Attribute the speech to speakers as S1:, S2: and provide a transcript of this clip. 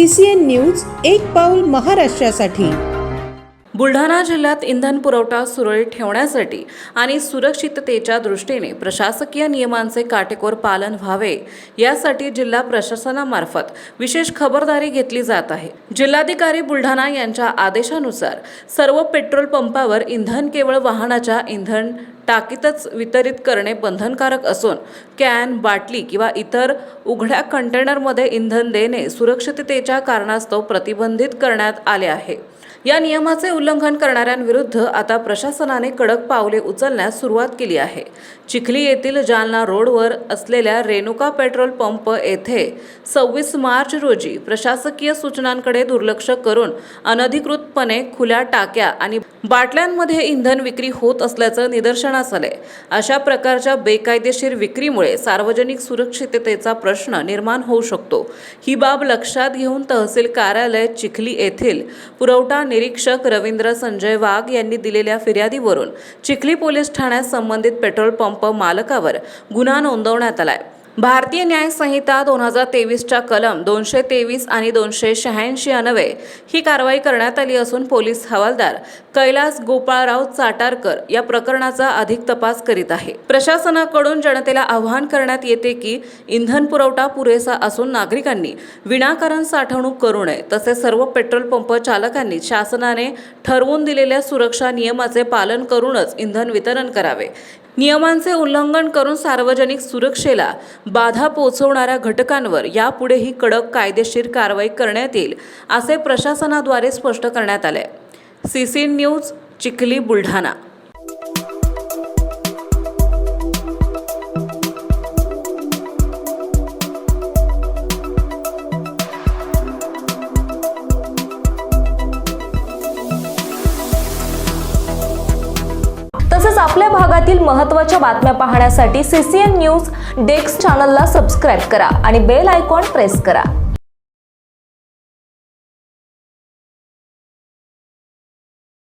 S1: CCN news एक पाऊल महाराष्ट्रासाठी।
S2: बुलढाणा जिल्ह्यात इंधन पुरवठा सुरळीत ठेवण्यासाठी आणि सुरक्षिततेच्या दृष्टीने प्रशासकीय नियमांचे काटेकोर पालन व्हावे यासाठी जिल्हा प्रशासनामार्फत विशेष खबरदारी घेतली जात आहे। जिल्हाधिकारी बुलढाणा यांच्या आदेशानुसार सर्व पेट्रोल पंपावर इंधन केवळ वाहनाच्या इंधन टाकीतच वितरित करणे बंधनकारक असून कॅन, बाटली किंवा इतर उघड्या कंटेनरमध्ये इंधन देणे सुरक्षिततेच्या कारणास्तव प्रतिबंधित करण्यात आले आहे। या नियमाचे उल्लंघन करणाऱ्यांविरुद्ध आता प्रशासनाने कडक पावले उचलण्यास सुरुवात केली आहे। चिखली येथील जालना रोडवर असलेल्या रेणुका पेट्रोल पंप येथे 26 मार्च रोजी प्रशासकीय सूचनांकडे दुर्लक्ष करून अनधिकृतपणे खुल्या टाक्या आणि बाटल्यांमध्ये इंधन विक्री होत असल्याचं निदर्शनास आले। अशा प्रकारच्या बेकायदेशीर विक्रीमुळे सार्वजनिक सुरक्षिततेचा प्रश्न निर्माण होऊ शकतो। ही बाब लक्षात घेऊन तहसील कार्यालय चिखली येथील पुरवठा निरीक्षक रवींद्र संजय वाघ यांनी दिलेल्या फिर्यादीवरून चिखली पोलीस ठाण्यात संबंधित पेट्रोल पंप मालकावर गुन्हा नोंदवण्यात आलाय। भारतीय न्याय संहिता 2023च्या कलम 223 आणि 286 अन्वये ही कारवाई करण्यात आली असून पोलीस हवालदार कैलास गोपाळराव चाटारकर या प्रकरणाचा अधिक तपास करीत आहे। प्रशासनाकडून जनतेला आवाहन करण्यात येते की इंधन पुरवठा पुरेसा असून नागरिकांनी विनाकारण साठवणूक करू नये। तसेच सर्व पेट्रोल पंप चालकांनी शासनाने ठरवून दिलेल्या सुरक्षा नियमाचे पालन करूनच इंधन वितरण करावे। नियमांचे उल्लंघन करून सार्वजनिक सुरक्षेला बाधा पोहोचवणाऱ्या घटकांवर यापुढेही कडक कायदेशीर कारवाई करण्यात येईल असे प्रशासनाद्वारे स्पष्ट करण्यात आले। CCN news Chikhli Buldhana.
S3: तसेच आपल्या भागातील महत्त्वाच्या बातम्या पाहण्यासाठी CCN न्यूज डेस्क चॅनलला सबस्क्राइब करा आणि बेल आयकॉन प्रेस करा।